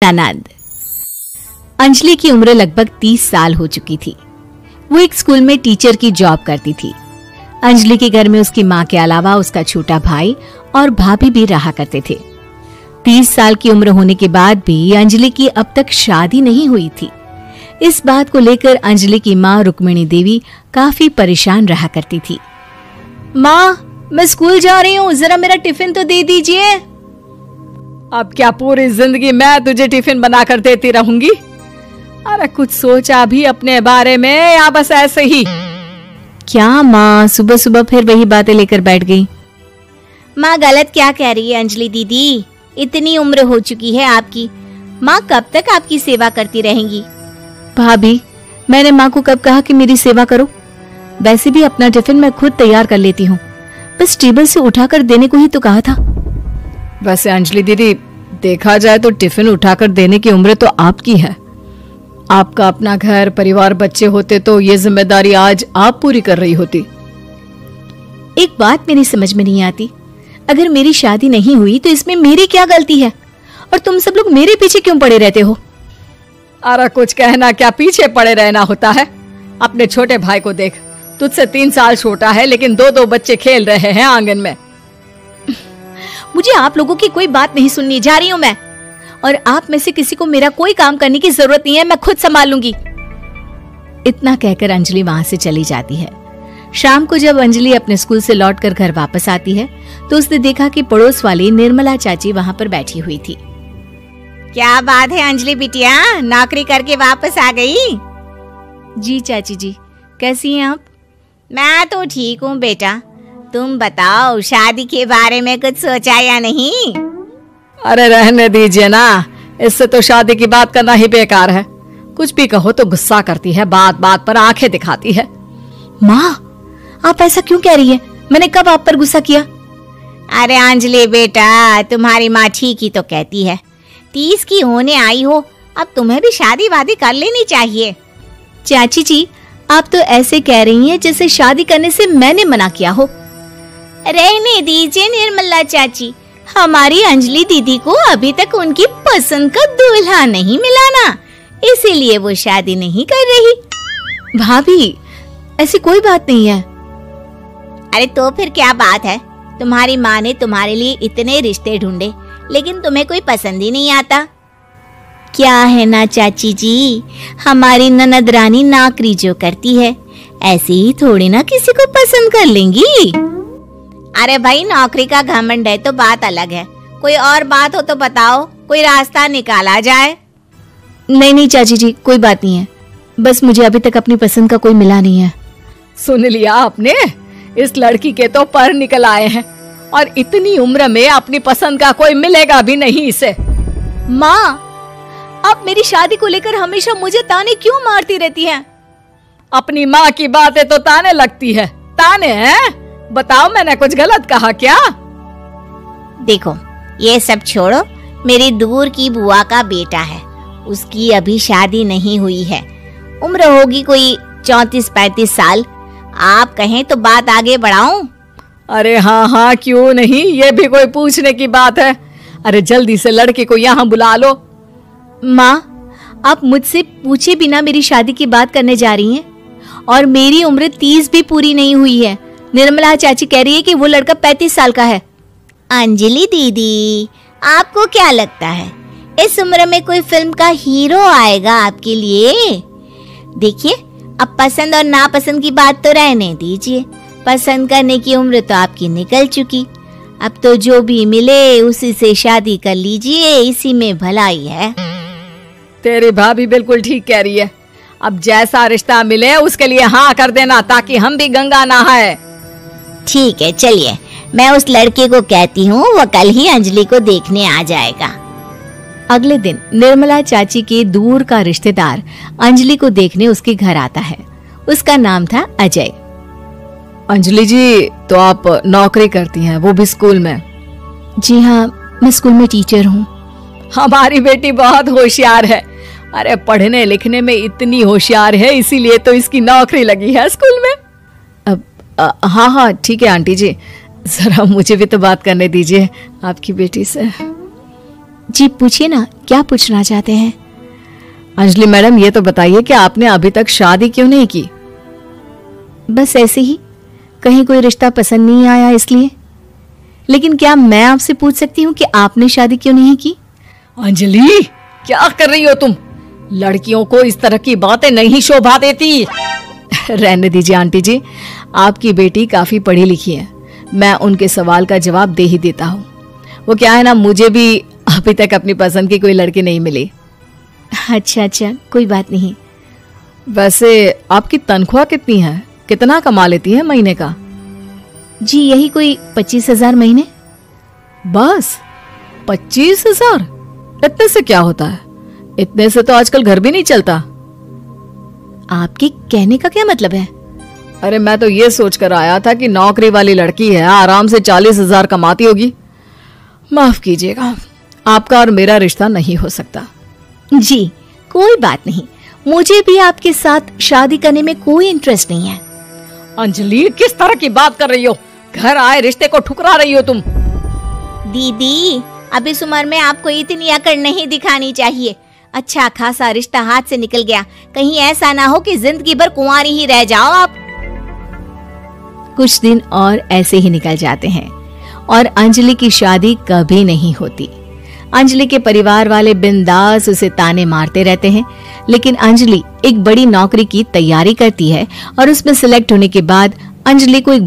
आनंद। अंजलि की उम्र लगभग 30 साल हो चुकी थी। वो एक स्कूल में टीचर की जॉब करती थी। अंजलि के घर में उसकी माँ के अलावा उसका छोटा भाई और भाभी भी रहा करते थे। 30 साल की उम्र होने के बाद भी अंजलि की अब तक शादी नहीं हुई थी। इस बात को लेकर अंजलि की माँ रुक्मिणी देवी काफी परेशान रहा करती थी। माँ, मैं स्कूल जा रही हूँ, जरा मेरा टिफिन तो दे दीजिए। अब क्या पूरी जिंदगी मैं तुझे टिफिन बनाकर देती रहूंगी? अरे कुछ सोचा भी अपने बारे में या बस ऐसे ही? क्या माँ, सुबह सुबह फिर वही बातें लेकर बैठ गई। माँ गलत क्या कह रही है अंजलि दीदी? इतनी उम्र हो चुकी है आपकी, माँ कब तक आपकी सेवा करती रहेंगी? भाभी, मैंने माँ को कब कहा कि मेरी सेवा करो? वैसे भी अपना टिफिन मैं खुद तैयार कर लेती हूँ, बस टेबल से उठाकर देने को ही तो कहा था। वैसे अंजलि दीदी, देखा जाए तो टिफिन उठाकर देने की उम्र तो आपकी है। आपका अपना घर परिवार बच्चे होते तो ये जिम्मेदारी आज आप पूरी कर रही होती। एक बात मेरी समझ में नहीं आती, अगर मेरी शादी नहीं हुई तो इसमें मेरी क्या गलती है और तुम सब लोग मेरे पीछे क्यों पड़े रहते हो? अरे कुछ कहना क्या पीछे पड़े रहना होता है? अपने छोटे भाई को देख, तुझसे 3 साल छोटा है लेकिन 2-2 बच्चे खेल रहे हैं आंगन में। मुझे आप लोगों की कोई बात नहीं सुननी, जा रही हूँ मैं। और आप में से किसी को मेरा कोई काम करने की जरूरत नहीं है, मैं खुद संभाल लूंगी। इतना कहकर अंजलि वहां से चली जाती है। शाम को जब अंजलि अपने स्कूल से लौटकर घर वापस आती है तो उसने देखा कि पड़ोस वाली निर्मला चाची वहां पर बैठी हुई थी। क्या बात है अंजलि बिटिया, नौकरी करके वापस आ गई? जी चाची जी, कैसी हैं आप? मैं तो ठीक हूँ बेटा, तुम बताओ शादी के बारे में कुछ सोचा या नहीं? अरे रहने दीजिए ना, इससे तो शादी की बात करना ही बेकार है। कुछ भी कहो तो गुस्सा करती है, बात बात पर आंखें दिखाती है। माँ, आप ऐसा क्यों कह रही है? मैंने कब आप पर गुस्सा किया? अरे अंजलि बेटा, तुम्हारी माँ ठीक ही तो कहती है। 30 की होने आई हो, अब तुम्हें भी शादी वादी कर लेनी चाहिए। चाची जी, आप तो ऐसे कह रही हैं जैसे शादी करने से मैंने मना किया हो। रहने दीजिए निर्मला चाची, हमारी अंजलि दीदी को अभी तक उनकी पसंद का दूल्हा नहीं मिला ना, इसीलिए वो शादी नहीं कर रही। भाभी, ऐसी कोई बात नहीं है। अरे तो फिर क्या बात है? तुम्हारी माँ ने तुम्हारे लिए इतने रिश्ते ढूंढे लेकिन तुम्हें कोई पसंद ही नहीं आता। क्या है ना चाची जी, हमारी ननद रानी नौकरी जो करती है, ऐसे ही थोड़ी ना किसी को पसंद कर लेंगी। अरे भाई, नौकरी का घमंड है तो बात अलग है, कोई और बात हो तो बताओ, कोई रास्ता निकाला जाए। नहीं नहीं चाची जी, कोई बात नहीं है, बस मुझे अभी तक अपनी पसंद का कोई मिला नहीं है। सुन लिया आपने, इस लड़की के तो पर निकल आए हैं और इतनी उम्र में अपनी पसंद का कोई मिलेगा भी नहीं इसे। माँ, आप मेरी शादी को लेकर हमेशा मुझे ताने क्यों मारती रहती हैं? अपनी माँ की बातें तो ताने लगती है। ताने हैं? बताओ, मैंने कुछ गलत कहा क्या? देखो, ये सब छोड़ो, मेरी दूर की बुआ का बेटा है, उसकी अभी शादी नहीं हुई है, उम्र होगी कोई 34-35 साल। आप कहें तो बात आगे बढ़ाऊं? अरे हाँ हाँ, क्यों नहीं, ये भी कोई पूछने की बात है। अरे जल्दी से लड़के को यहाँ बुला लो। माँ, आप मुझसे पूछे बिना मेरी शादी की बात करने जा रही हैं और मेरी उम्र 30 भी पूरी नहीं हुई है। निर्मला चाची कह रही है कि वो लड़का 35 साल का है। अंजलि दीदी, आपको क्या लगता है इस उम्र में कोई फिल्म का हीरो आएगा आपके लिए? देखिए, अब पसंद और नापसंद की बात तो रहने दीजिए, पसंद करने की उम्र तो आपकी निकल चुकी। अब तो जो भी मिले उसी से शादी कर लीजिए, इसी में भलाई है। तेरी भाभी बिल्कुल ठीक कह रही है। अब जैसा रिश्ता मिले उसके लिए हाँ कर देना, ताकि हम भी गंगा नहाए। ठीक है, चलिए मैं उस लड़के को कहती हूँ, वो कल ही अंजलि को देखने आ जाएगा। अगले दिन निर्मला चाची के दूर का रिश्तेदार अंजलि को देखने उसके घर आता है। उसका नाम था अजय। अंजलि जी, तो आप नौकरी करती हैं, वो भी स्कूल में? जी हाँ, मैं स्कूल में टीचर हूँ। हमारी बेटी बहुत होशियार है। अरे पढ़ने लिखने में इतनी होशियार है, इसीलिए तो इसकी नौकरी लगी है स्कूल में। हाँ हाँ ठीक है आंटी जी, जरा मुझे भी तो बात करने दीजिए आपकी बेटी से। जी पूछिए ना, क्या पूछना चाहते हैं? अंजलि मैडम, ये तो बताइए कि आपने अभी तक शादी क्यों नहीं की? बस ऐसे ही, कहीं कोई रिश्ता पसंद नहीं आया इसलिए। लेकिन क्या मैं आपसे पूछ सकती हूँ कि आपने शादी क्यों नहीं की? अंजलि, क्या कर रही हो तुम? लड़कियों को इस तरह की बातें नहीं शोभा देती। रहने दीजिए आंटी जी, आपकी बेटी काफी पढ़ी लिखी है, मैं उनके सवाल का जवाब दे ही देता हूँ। वो क्या है ना, मुझे भी अभी तक अपनी पसंद की कोई लड़की नहीं मिली। अच्छा, कोई बात नहीं। वैसे आपकी तनख्वाह कितनी है? कितना कमा लेती है महीने का? जी यही कोई 25,000 महीने। बस 25,000? इतने से क्या होता है? इतने से तो आजकल घर भी नहीं चलता। आपके कहने का क्या मतलब है? अरे मैं तो ये सोचकर आया था कि नौकरी वाली लड़की है, आराम से 40,000 कमाती होगी। माफ कीजिएगा, आपका और मेरा रिश्ता नहीं हो सकता। जी कोई बात नहीं, मुझे भी आपके साथ शादी करने में कोई इंटरेस्ट नहीं है। अंजलि, किस तरह की बात कर रही हो? घर आए रिश्ते को ठुकरा रही हो तुम। दीदी, अब इस उम्र में आपको इतनी अकड़ नहीं दिखानी चाहिए। अच्छा खासा रिश्ता हाथ से निकल गया, कहीं ऐसा ना हो कि जिंदगी भर कुंवारी ही रह जाओ आप। कुछ दिन और ऐसे ही निकल जाते हैं और अंजलि की शादी कभी नहीं होती। अंजलि के परिवार वाले बिंदास उसे ताने मारते रहते हैं, लेकिन अंजलि एक बड़ी नौकरी की तैयारी करती है और उसमें सिलेक्ट होने के बाद अंजलि को एक